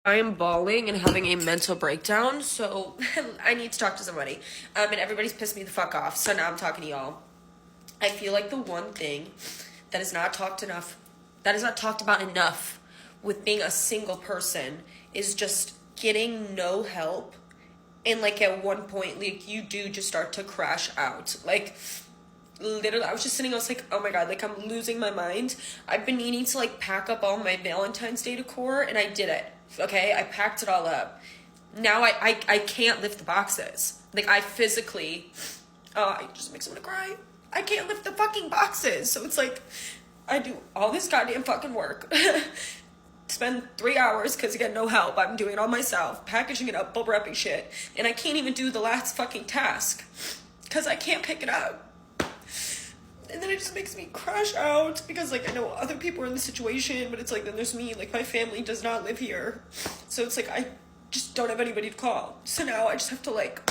I am bawling and having a mental breakdown, so I need to talk to somebody. And everybody's pissed me the fuck off, so now I'm talking to y'all. I feel like the one thing that is not talked about enough with being a single person is just getting no help. And like at one point, like you do just start to crash out. Like literally, I was just sitting, I was like, oh my god, like I'm losing my mind. I've been needing to like pack up all my Valentine's Day decor, and I did it. Okay, I packed it all up. Now I can't lift the boxes. Like I physically, it just makes me want to cry. I can't lift the fucking boxes. So it's like, I do all this goddamn fucking work. Spend 3 hours because again, no help. I'm doing it all myself, packaging it up, bubble wrapping shit, and I can't even do the last fucking task because I can't pick it up. And then it just makes me crash out because like I know other people are in the situation, but it's like then there's me, like my family does not live here, so it's like I just don't have anybody to call. So now I just have to like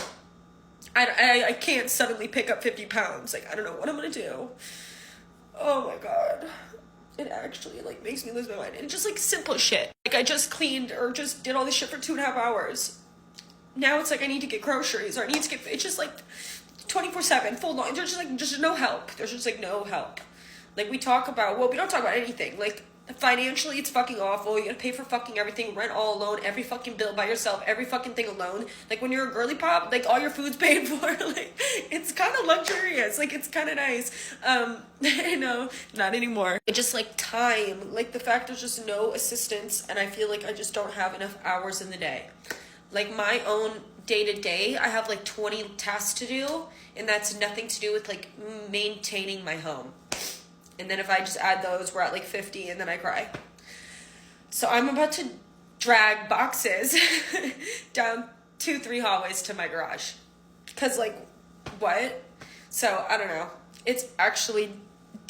I can't suddenly pick up 50 pounds. Like I don't know what I'm gonna do. Oh my god. It actually like makes me lose my mind. And just like simple shit. Like I just cleaned or just did all this shit for 2.5 hours. Now it's like I need to get groceries or I need to get, it's just like 24/7 full on. There's just no help. There's just like no help. Like we talk about, well, we don't talk about anything. Like financially it's fucking awful. You gotta pay for fucking everything, rent all alone, every fucking bill by yourself, every fucking thing alone. Like when you're a girly pop, like all your food's paid for. Like it's kind of luxurious. Like it's kind of nice. No, not anymore. It's just like time, like the fact there's just no assistance, and I feel like I just don't have enough hours in the day. Like my own day-to-day, I have like 20 tasks to do, and that's nothing to do with like maintaining my home. And then if I just add those, we're at like 50, and then I cry. So I'm about to drag boxes down 2-3 hallways to my garage. Because like, what? So I don't know. It's actually,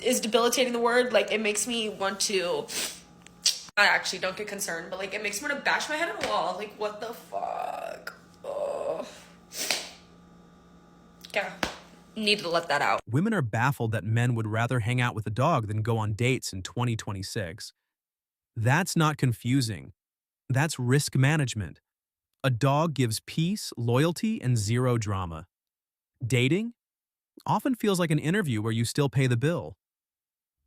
is debilitating the word? Like it makes me want to, I actually don't get concerned, but like it makes me want to bash my head on a wall. Like what the fuck? Oh. Yeah. Need to let that out. Women are baffled that men would rather hang out with a dog than go on dates in 2026. That's not confusing. That's risk management. A dog gives peace, loyalty, and zero drama. Dating often feels like an interview where you still pay the bill.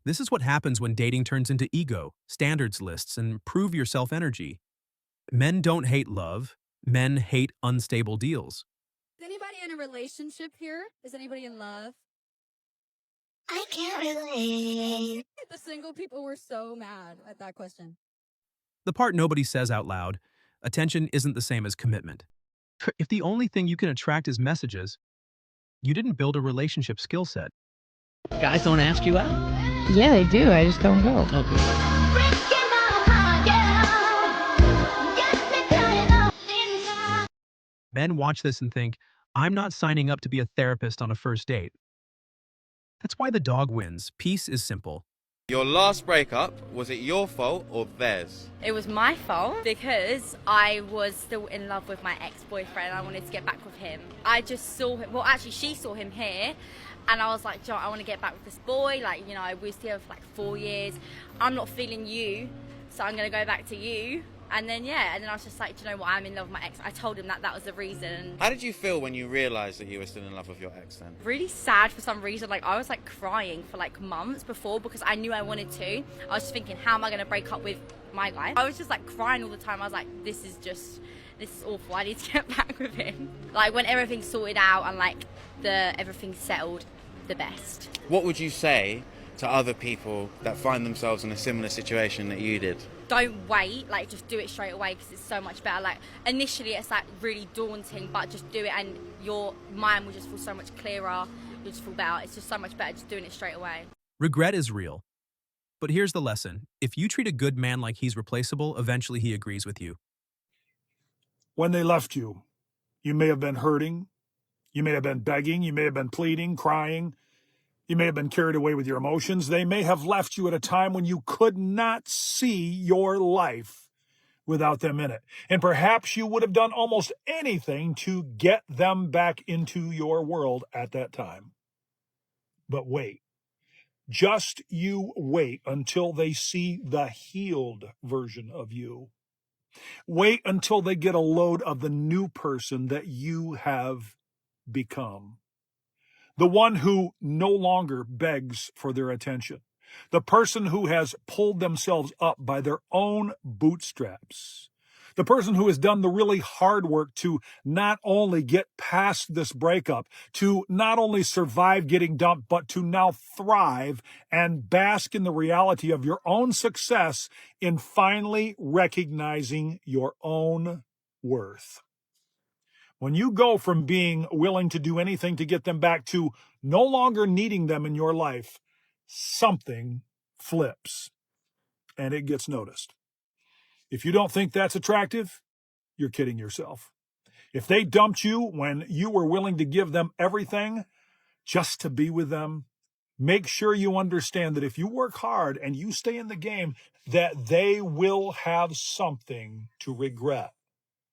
This is what happens when dating turns into ego, standards lists, and prove yourself energy. Men don't hate love. Men hate unstable deals. Is anybody in a relationship here? Is anybody in love? I can't relate. The single people were so mad at that question. The part nobody says out loud, attention isn't the same as commitment. If the only thing you can attract is messages, you didn't build a relationship skill set. Guys don't ask you out? Yeah, they do. I just don't go. Okay. Men watch this and think, I'm not signing up to be a therapist on a first date. That's why the dog wins. Peace is simple. Your last breakup, was it your fault or theirs? It was my fault because I was still in love with my ex-boyfriend. I wanted to get back with him. I just saw him, well actually she saw him here, and I was like, John, I want to get back with this boy. Like, you know, we were together for like 4 years. I'm not feeling you, so I'm going to go back to you. And then, yeah, and then I was just like, do you know what, I'm in love with my ex. I told him that was the reason. How did you feel when you realised that you were still in love with your ex then? Really sad for some reason. Like, I was like crying for like months before because I knew I wanted to. I was just thinking, how am I going to break up with my guy? I was just like crying all the time. I was like, this is awful. I need to get back with him. Like, when everything's sorted out and like everything's settled, the best. What would you say to other people that find themselves in a similar situation that you did? Don't wait, like just do it straight away because it's so much better. Like initially it's like really daunting, but just do it and your mind will just feel so much clearer. You'll just feel better. It's just so much better just doing it straight away. Regret is real. But here's the lesson. If you treat a good man like he's replaceable, eventually he agrees with you. When they left you, you may have been hurting. You may have been begging. You may have been pleading, crying. You may have been carried away with your emotions. They may have left you at a time when you could not see your life without them in it. And perhaps you would have done almost anything to get them back into your world at that time. But wait. Just you wait until they see the healed version of you. Wait until they get a load of the new person that you have become. The one who no longer begs for their attention. The person who has pulled themselves up by their own bootstraps. The person who has done the really hard work to not only get past this breakup, to not only survive getting dumped, but to now thrive and bask in the reality of your own success in finally recognizing your own worth. When you go from being willing to do anything to get them back to no longer needing them in your life, something flips and it gets noticed. If you don't think that's attractive, you're kidding yourself. If they dumped you when you were willing to give them everything just to be with them, make sure you understand that if you work hard and you stay in the game, that they will have something to regret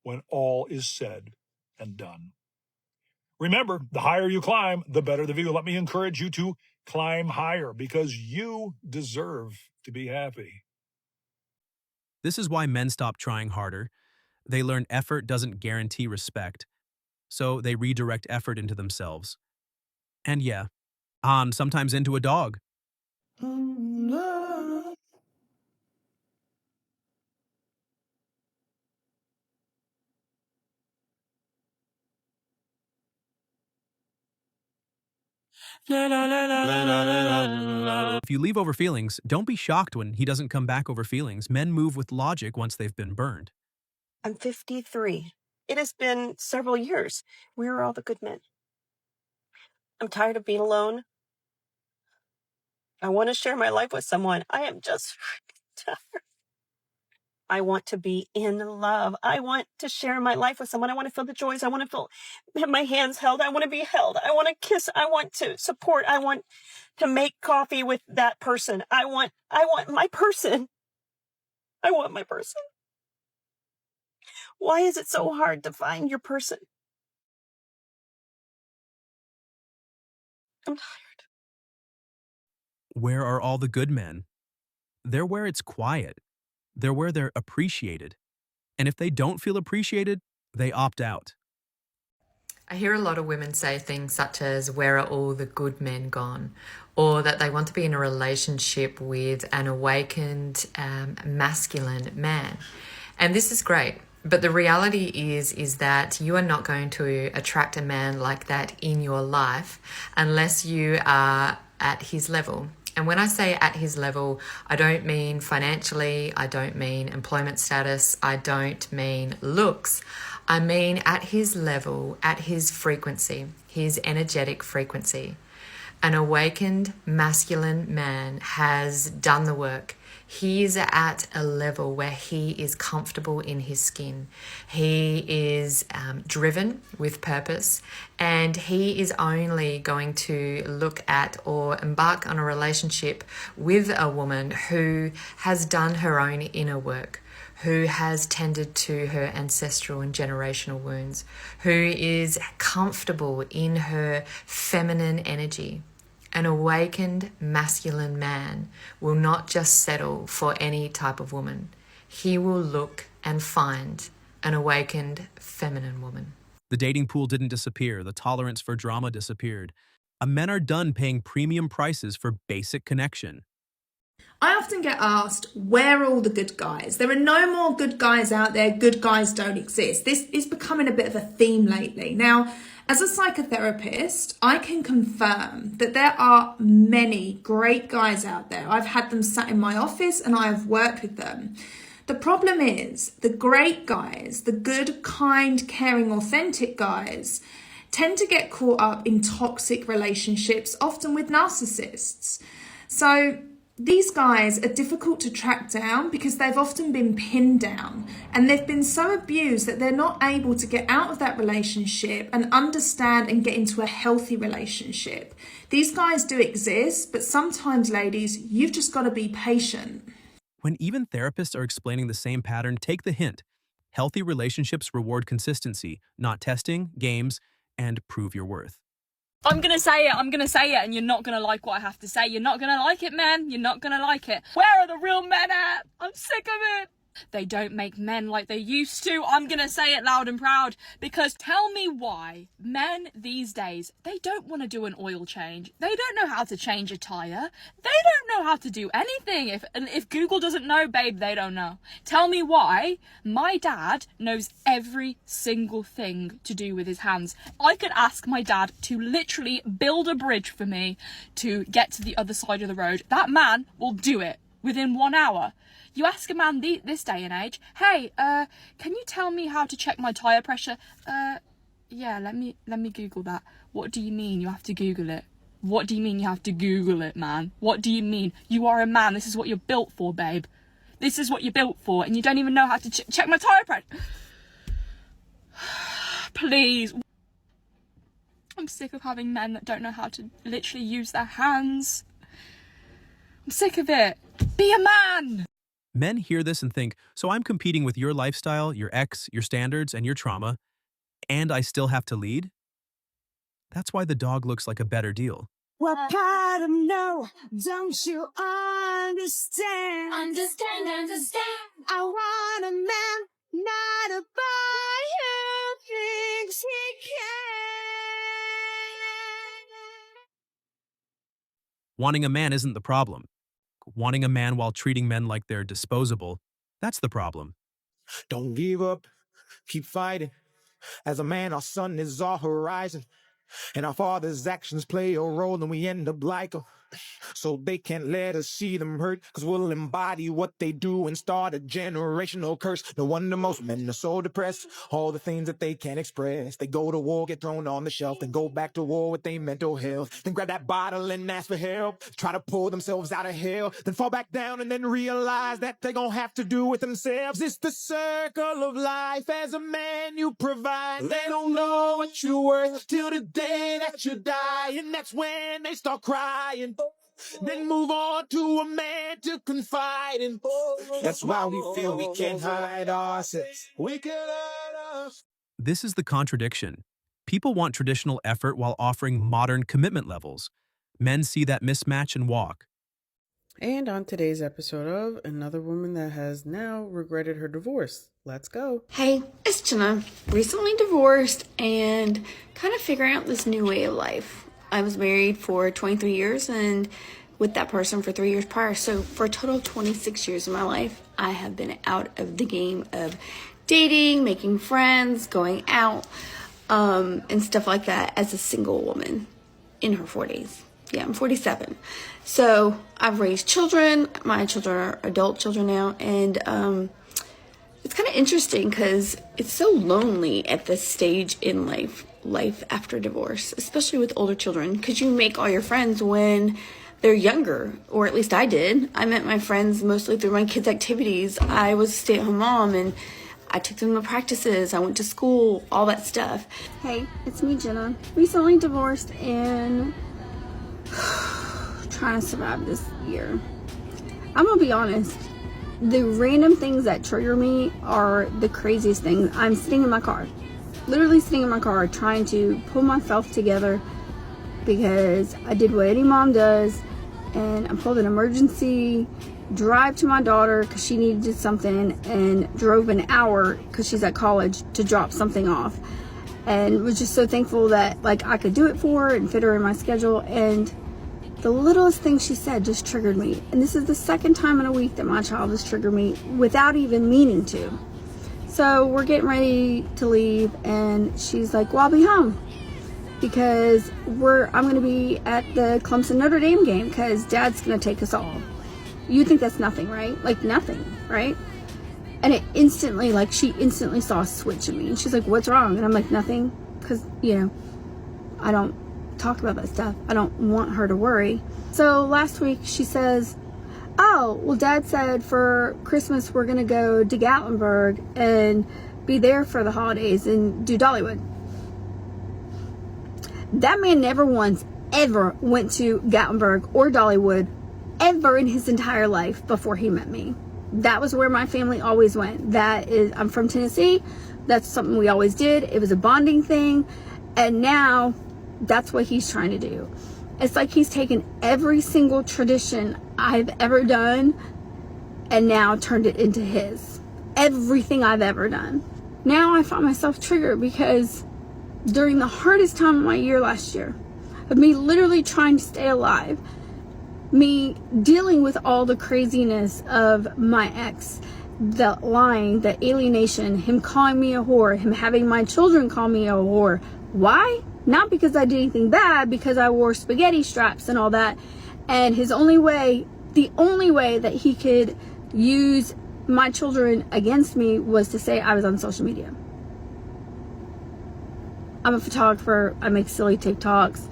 when all is said and done. Remember, the higher you climb, the better the view. Let me encourage you to climb higher because you deserve to be happy. This is why men stop trying harder. They learn effort doesn't guarantee respect, so they redirect effort into themselves. And yeah, sometimes into a dog. If you leave over feelings, don't be shocked when he doesn't come back over feelings. Men move with logic once they've been burned. I'm 53. It has been several years. Where are all the good men? I'm tired of being alone. I want to share my life with someone. I am just tired. I want to be in love. I want to share my life with someone. I want to feel the joys. I want to have my hands held. I want to be held. I want to kiss. I want to support. I want to make coffee with that person. I want my person. I want my person. Why is it so hard to find your person? I'm tired. Where are all the good men? They're where it's quiet. They're where they're appreciated. And if they don't feel appreciated, they opt out. I hear a lot of women say things such as, where are all the good men gone? Or that they want to be in a relationship with an awakened masculine man. And this is great. But the reality is that you are not going to attract a man like that in your life unless you are at his level. And when I say at his level, I don't mean financially, I don't mean employment status, I don't mean looks. I mean at his level, at his frequency, his energetic frequency. An awakened masculine man has done the work. He is at a level where he is comfortable in his skin. He is driven with purpose, and he is only going to look at or embark on a relationship with a woman who has done her own inner work, who has tended to her ancestral and generational wounds, who is comfortable in her feminine energy. An awakened masculine man will not just settle for any type of woman. He will look and find an awakened feminine woman. The dating pool didn't disappear. The tolerance for drama disappeared. Men are done paying premium prices for basic connection. I often get asked, where are all the good guys? There are no more good guys out there. Good guys don't exist. This is becoming a bit of a theme lately. Now, as a psychotherapist, I can confirm that there are many great guys out there. I've had them sat in my office and I have worked with them. The problem is the great guys, the good, kind, caring, authentic guys, tend to get caught up in toxic relationships, often with narcissists. So these guys are difficult to track down because they've often been pinned down and they've been so abused that they're not able to get out of that relationship and understand and get into a healthy relationship. These guys do exist, but sometimes, ladies, you've just got to be patient. When even therapists are explaining the same pattern, take the hint. Healthy relationships reward consistency, not testing, games, and prove your worth. I'm going to say it, and you're not going to like what I have to say. You're not going to like it, man. You're not going to like it. Where are the real men at? I'm sick of it. They don't make men like they used to. I'm gonna say it loud and proud, because tell me why men these days, they don't want to do an oil change. They don't know how to change a tire. They don't know how to do anything. If Google doesn't know, babe, they don't know. Tell me why my dad knows every single thing to do with his hands. I could ask my dad to literally build a bridge for me to get to the other side of the road. That man will do it within 1 hour. You ask a man this day and age, hey, can you tell me how to check my tire pressure? Yeah, let me Google that. What do you mean you have to Google it? What do you mean you have to Google it, man? What do you mean? You are a man. This is what you're built for, babe. This is what you're built for, and you don't even know how to check my tire pressure. Please. I'm sick of having men that don't know how to literally use their hands. I'm sick of it. Be a man! Men hear this and think, so I'm competing with your lifestyle, your ex, your standards, and your trauma, and I still have to lead? That's why the dog looks like a better deal. What part of no don't you understand? Understand. I want a man, not a boy who thinks he can. Wanting a man isn't the problem. Wanting a man while treating men like they're disposable, that's the problem. Don't give up, keep fighting. As a man, our sun is our horizon, and our father's actions play a role, and we end up like them. So they can't let us see them hurt, cause we'll embody what they do and start a generational curse. No wonder most men are so depressed, all the things that they can't express. They go to war, get thrown on the shelf, then go back to war with their mental health. Then grab that bottle and ask for help, try to pull themselves out of hell, then fall back down and then realize that they're gonna have to do with themselves. It's the circle of life. As a man you provide. They don't know what you're worth till the day that you die, and that's when they start crying. Then move on to a man to confide in. That's why we feel we can't hide ourselves. We can hide us. This is the contradiction. People want traditional effort while offering modern commitment levels. Men see that mismatch and walk. And on today's episode of Another Woman That Has Now Regretted Her Divorce. Let's go. Hey, it's Jenna. Recently divorced and kind of figuring out this new way of life. I was married for 23 years and with that person for 3 years prior. So for a total of 26 years of my life, I have been out of the game of dating, making friends, going out, and stuff like that as a single woman in her 40s. Yeah, I'm 47. So I've raised children. My children are adult children now. And it's kind of interesting because it's so lonely at this stage in life after divorce, especially with older children, because you make all your friends when they're younger, or at least I did. I met my friends mostly through my kids' activities. I was a stay-at-home mom, and I took them to practices. I went to school, all that stuff. Hey, it's me, Jenna. Recently divorced and trying to survive this year. I'm gonna be honest. The random things that trigger me are the craziest things. I'm sitting in my car, literally sitting in my car, trying to pull myself together because I did what any mom does, and I pulled an emergency drive to my daughter because she needed something, and drove an hour because she's at college to drop something off, and was just so thankful that like I could do it for her and fit her in my schedule. And the littlest thing she said just triggered me, and this is the second time in a week that my child has triggered me without even meaning to. So we're getting ready to leave, and she's like, well, I'll be home because I'm going to be at the Clemson Notre Dame game because Dad's going to take us all. You think that's nothing, right? Like nothing, right? And it instantly, like she instantly saw a switch in me, and she's like, what's wrong? And I'm like, nothing, because, you know, I don't talk about that stuff. I don't want her to worry. So last week she says, oh, well, Dad said for Christmas we're going to go to Gatlinburg and be there for the holidays and do Dollywood. That man never once ever went to Gatlinburg or Dollywood ever in his entire life before he met me. That was where my family always went. I'm from Tennessee. That's something we always did. It was a bonding thing. And now that's what he's trying to do. It's like he's taken every single tradition I've ever done and now turned it into his. everything I've ever done. Now I find myself triggered because during the hardest time of my year last year, of me literally trying to stay alive, me dealing with all the craziness of my ex, the lying, the alienation, him calling me a whore, him having my children call me a whore. Why? Not because I did anything bad, because I wore spaghetti straps and all that. And the only way that he could use my children against me was to say I was on social media. I'm a photographer. I make silly TikToks.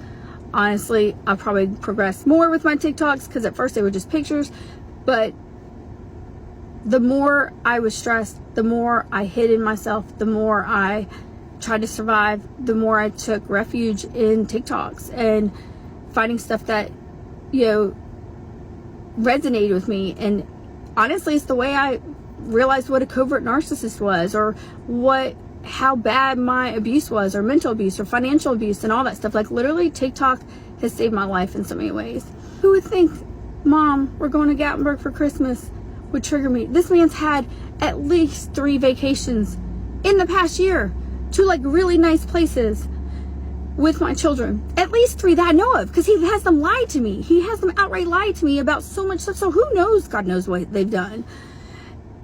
Honestly, I'll probably progress more with my TikToks because at first they were just pictures. But the more I was stressed, the more I hid in myself, the more I tried to survive, the more I took refuge in TikToks and finding stuff that, resonated with me. And honestly, it's the way I realized what a covert narcissist was, or how bad my abuse was, or mental abuse, or financial abuse, and all that stuff. Like, literally, TikTok has saved my life in so many ways. Who would think, Mom, we're going to Gatlinburg for Christmas, would trigger me? This man's had at least 3 vacations in the past year to like really nice places with my children. At least 3 that I know of, because he has them lie to me. He has them outright lie to me about so much stuff. So who knows? God knows what they've done.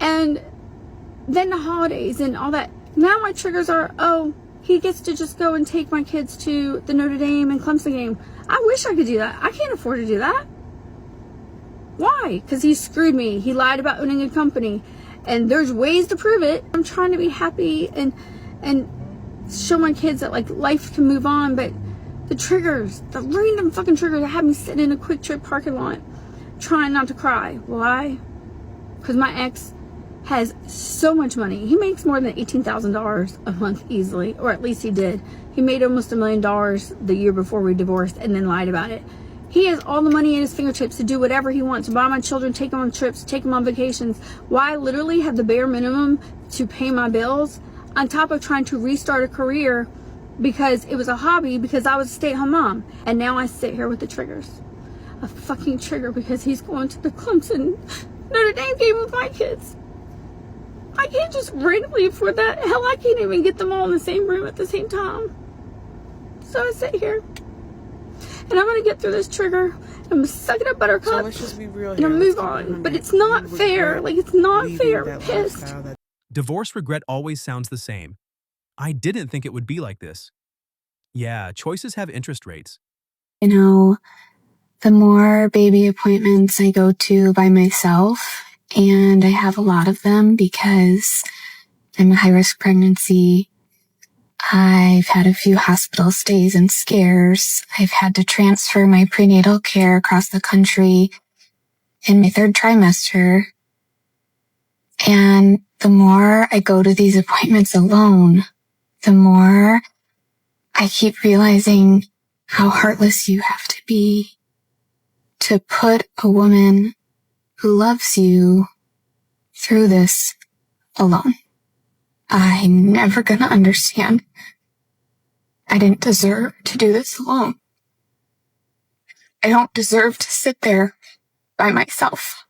And then the holidays and all that. Now my triggers are, he gets to just go and take my kids to the Notre Dame and Clemson game. I wish I could do that. I can't afford to do that. Why? Because he screwed me. He lied about owning a company. And there's ways to prove it. I'm trying to be happy and show my kids that like life can move on, but the triggers, the random fucking triggers that have me sitting in a Quick Trip parking lot trying not to cry. Why? Because my ex has so much money. He makes more than $18,000 a month easily, or at least he did. He made almost $1 million the year before we divorced and then lied about it. He has all the money at his fingertips to do whatever he wants, to buy my children, take them on trips, take them on vacations. Why I literally have the bare minimum to pay my bills, on top of trying to restart a career because it was a hobby, because I was a stay-at-home mom. And now I sit here with the triggers. A fucking trigger because he's going to the Clemson Notre Dame game with my kids. I can't just randomly afford that. Hell, I can't even get them all in the same room at the same time. So I sit here. And I'm going to get through this trigger. I'm going to suck it up, buttercup. So let's just be real here. And move on. But it's not fair. Like, it's not fair. I'm pissed. Divorce regret always sounds the same. I didn't think it would be like this. Yeah, choices have interest rates. The more baby appointments I go to by myself, and I have a lot of them because I'm a high-risk pregnancy. I've had a few hospital stays and scares. I've had to transfer my prenatal care across the country in my 3rd trimester. And the more I go to these appointments alone, the more I keep realizing how heartless you have to be to put a woman who loves you through this alone. I'm never gonna understand. I didn't deserve to do this alone. I don't deserve to sit there by myself.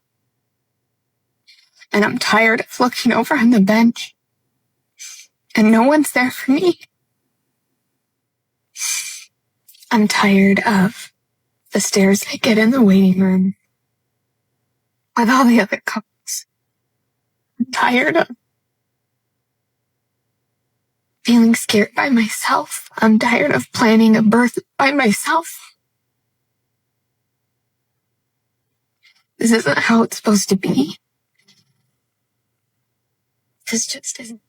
And I'm tired of looking over on the bench and no one's there for me. I'm tired of the stares I get in the waiting room with all the other couples. I'm tired of feeling scared by myself. I'm tired of planning a birth by myself. This isn't how it's supposed to be. This just isn't.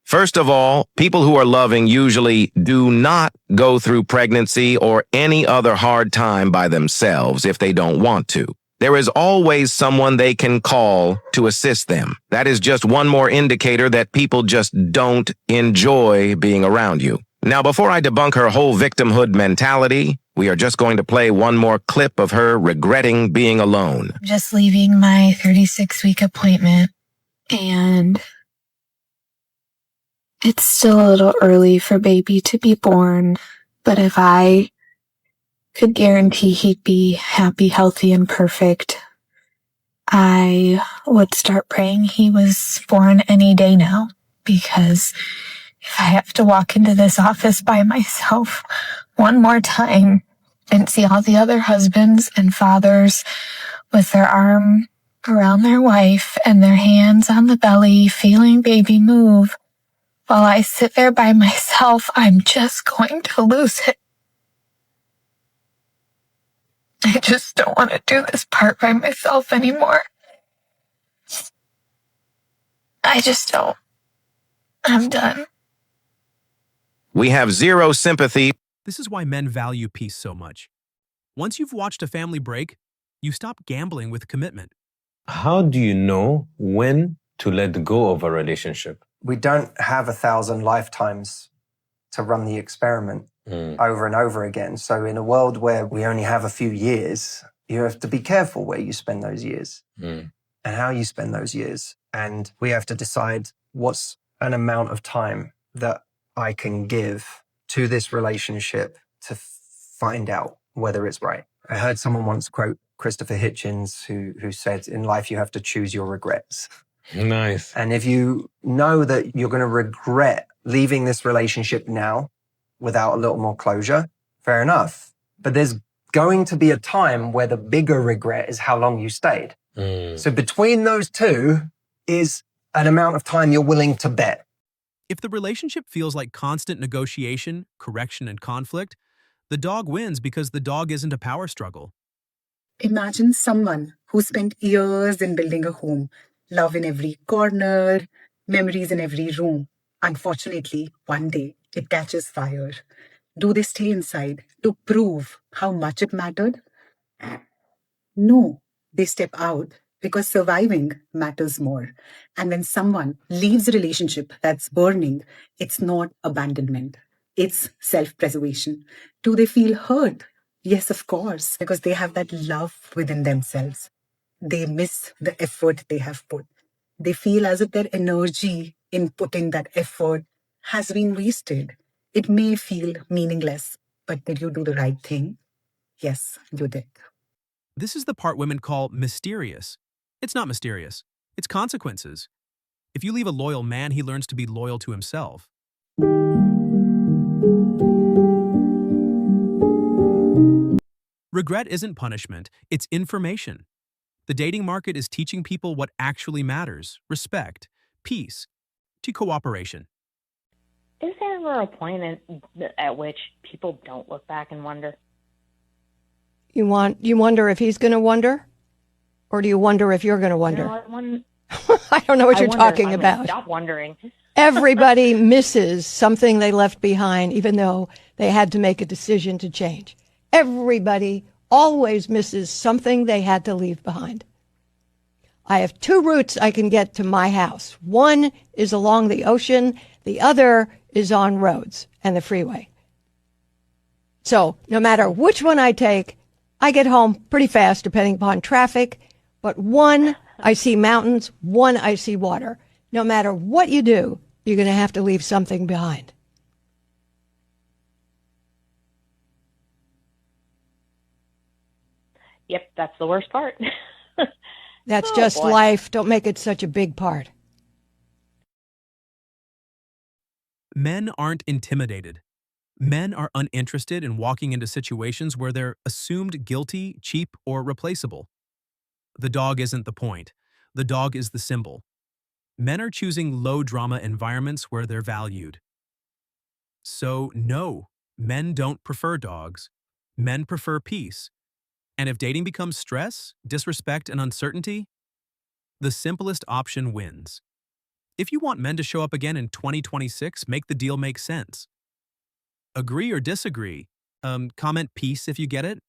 First of all, people who are loving usually do not go through pregnancy or any other hard time by themselves if they don't want to. There is always someone they can call to assist them. That is just one more indicator that people just don't enjoy being around you. Now, before I debunk her whole victimhood mentality, we are just going to play one more clip of her regretting being alone. Just leaving my 36-week appointment, and it's still a little early for baby to be born, but if I could guarantee he'd be happy, healthy, and perfect, I would start praying he was born any day now, because if I have to walk into this office by myself one more time and see all the other husbands and fathers with their arm around their wife and their hands on the belly, feeling baby move, while I sit there by myself, I'm just going to lose it. I just don't want to do this part by myself anymore. I just don't. I'm done. We have zero sympathy. This is why men value peace so much. Once you've watched a family break, you stop gambling with commitment. How do you know when to let go of a relationship? We don't have 1,000 lifetimes to run the experiment over and over again. So in a world where we only have a few years, you have to be careful where you spend those years and how you spend those years. And we have to decide what's an amount of time that I can give to this relationship to find out whether it's right. I heard someone once quote Christopher Hitchens, who said, in life, you have to choose your regrets. Nice. And if you know that you're going to regret leaving this relationship now without a little more closure, fair enough. But there's going to be a time where the bigger regret is how long you stayed. So between those two is an amount of time you're willing to bet. If the relationship feels like constant negotiation, correction, and conflict, the dog wins because the dog isn't a power struggle. Imagine someone who spent years in building a home, love in every corner, memories in every room. Unfortunately, one day it catches fire. Do they stay inside to prove how much it mattered? No, they step out because surviving matters more. And when someone leaves a relationship that's burning, it's not abandonment. It's self-preservation. Do they feel hurt? Yes, of course, because they have that love within themselves. They miss the effort they have put. They feel as if their energy in putting that effort has been wasted. It may feel meaningless, but did you do the right thing? Yes, you did. This is the part women call mysterious. It's not mysterious. It's consequences. If you leave a loyal man, he learns to be loyal to himself. Regret isn't punishment, it's information. The dating market is teaching people what actually matters: respect, peace, to cooperation. Is there ever a point at which people don't look back and wonder? You wonder if he's going to wonder? Or do you wonder if you're going to wonder? I don't know what you're talking about. Stop wondering. Everybody misses something they left behind, even though they had to make a decision to change. Everybody always misses something they had to leave behind. I have two routes I can get to my house. One is along the ocean. The other is on roads and the freeway. So no matter which one I take, I get home pretty fast depending upon traffic. But one, I see mountains. One, I see water. No matter what you do, you're going to have to leave something behind. Yep, that's the worst part. That's just life. Don't make it such a big part. Men aren't intimidated. Men are uninterested in walking into situations where they're assumed guilty, cheap, or replaceable. The dog isn't the point. The dog is the symbol. Men are choosing low-drama environments where they're valued. So, no, men don't prefer dogs. Men prefer peace. And if dating becomes stress, disrespect, and uncertainty, the simplest option wins. If you want men to show up again in 2026, make the deal make sense. Agree or disagree? Comment peace if you get it.